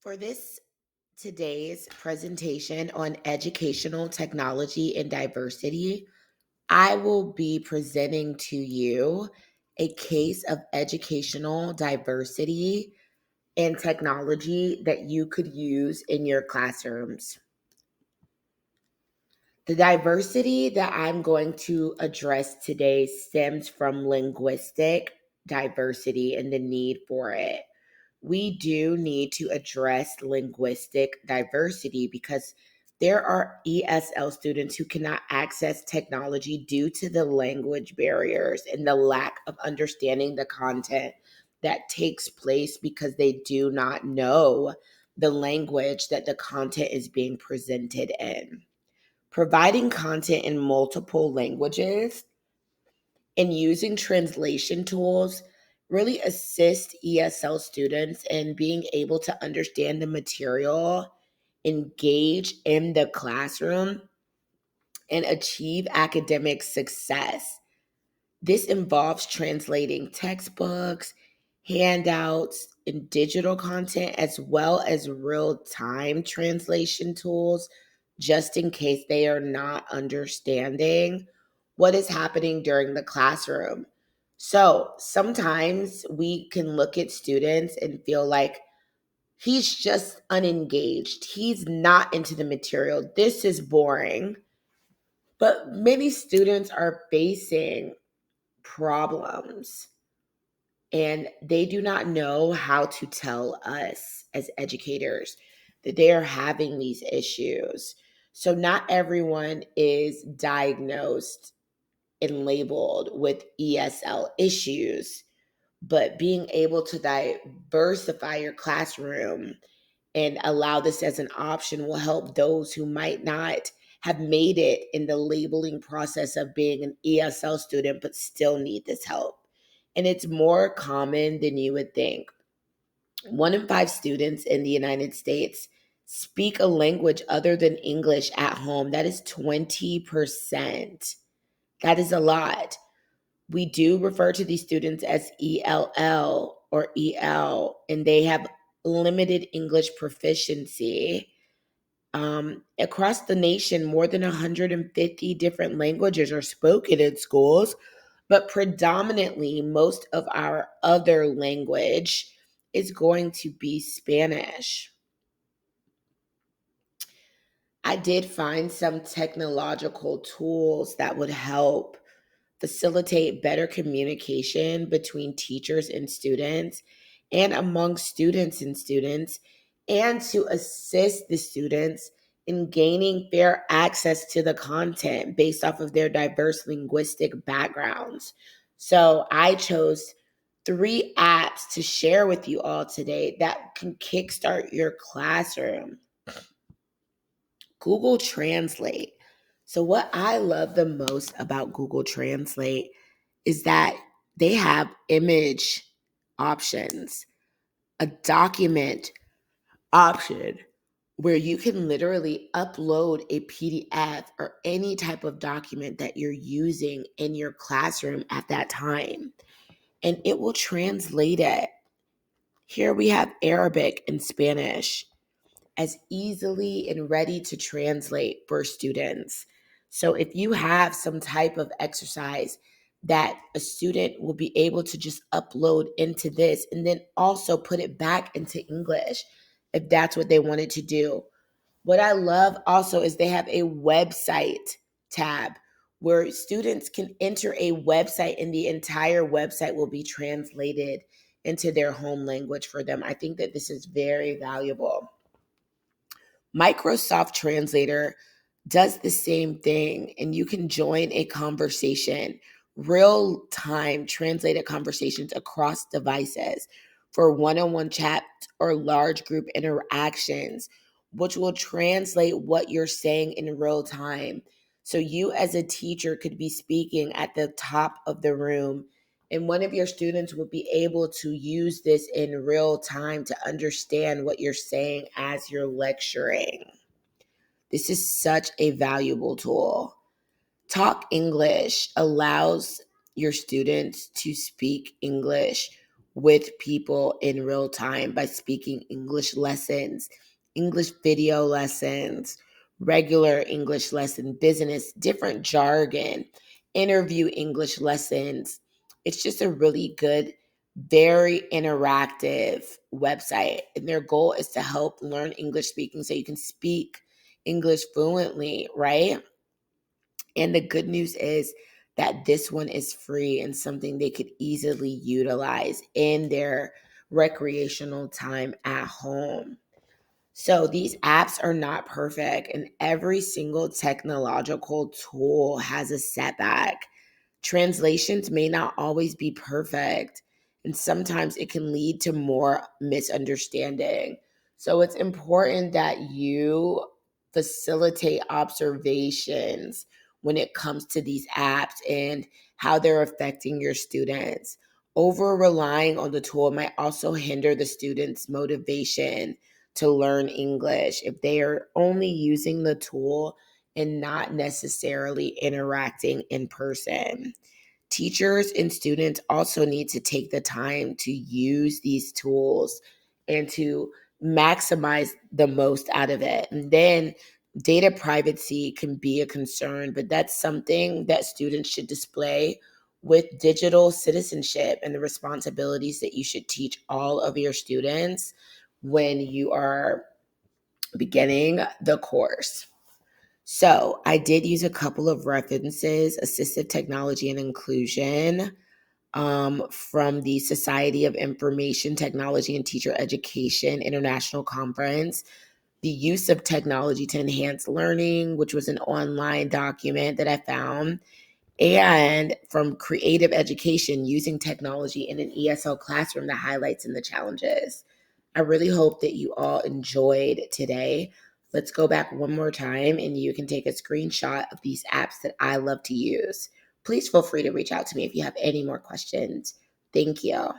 For this today's presentation on educational technology and diversity, I will be presenting to you a case of educational diversity and technology that you could use in your classrooms. The diversity that I'm going to address today stems from linguistic diversity and the need for it. We do need to address linguistic diversity because there are ESL students who cannot access technology due to the language barriers and the lack of understanding the content that takes place because they do not know the language that the content is being presented in. Providing content in multiple languages and using translation tools really assist ESL students in being able to understand the material, engage in the classroom, and achieve academic success. This involves translating textbooks, handouts, and digital content, as well as real time translation tools, just in case they are not understanding what is happening during the classroom. So sometimes we can look at students and feel like he's just unengaged, he's not into the material, this is boring. But many students are facing problems and they do not know how to tell us as educators that they are having these issues. So, not everyone is diagnosed and labeled with ESL issues, but being able to diversify your classroom and allow this as an option will help those who might not have made it in the labeling process of being an ESL student but still need this help. And it's more common than you would think. 1 in 5 students in the United States speak a language other than English at home. That is 20%. That is a lot. We do refer to these students as ELL or EL, and they have limited English proficiency. Across the nation, more than 150 different languages are spoken in schools, but predominantly, most of our other language is going to be Spanish. I did find some technological tools that would help facilitate better communication between teachers and students and among students and students, and to assist the students in gaining fair access to the content based off of their diverse linguistic backgrounds. So I chose 3 apps to share with you all today that can kickstart your classroom. Google Translate. So, what I love the most about Google Translate is that they have image options, a document option where you can literally upload a PDF or any type of document that you're using in your classroom at that time, and it will translate it. Here we have Arabic and Spanish as easily and ready to translate for students. So if you have some type of exercise that a student will be able to just upload into this and then also put it back into English if that's what they wanted to do. What I love also is they have a website tab where students can enter a website and the entire website will be translated into their home language for them. I think that this is very valuable. Microsoft Translator does the same thing, and you can join a conversation, real time translated conversations across devices for one on one chat or large group interactions, which will translate what you're saying in real time. So, you as a teacher could be speaking at the top of the room, and one of your students will be able to use this in real time to understand what you're saying as you're lecturing. This is such a valuable tool. Talk English allows your students to speak English with people in real time by speaking English lessons, English video lessons, regular English lesson, business, different jargon, interview English lessons. It's just a really good, very interactive website. And their goal is to help learn English speaking so you can speak English fluently, right? And the good news is that this one is free and something they could easily utilize in their recreational time at home. So these apps are not perfect, and every single technological tool has a setback. Translations may not always be perfect, and sometimes it can lead to more misunderstanding. So it's important that you facilitate observations when it comes to these apps and how they're affecting your students. Over relying on the tool might also hinder the students' motivation to learn English if they are only using the tool and not necessarily interacting in person. Teachers and students also need to take the time to use these tools and to maximize the most out of it. And then data privacy can be a concern, but that's something that students should display with digital citizenship and the responsibilities that you should teach all of your students when you are beginning the course. So I did use a couple of references, assistive technology and inclusion, from the Society of Information Technology and Teacher Education International Conference, the use of technology to enhance learning, which was an online document that I found, and from Creative Education, using technology in an ESL classroom, the highlights and the challenges. I really hope that you all enjoyed today. Let's go back one more time and you can take a screenshot of these apps that I love to use. Please feel free to reach out to me if you have any more questions. Thank you.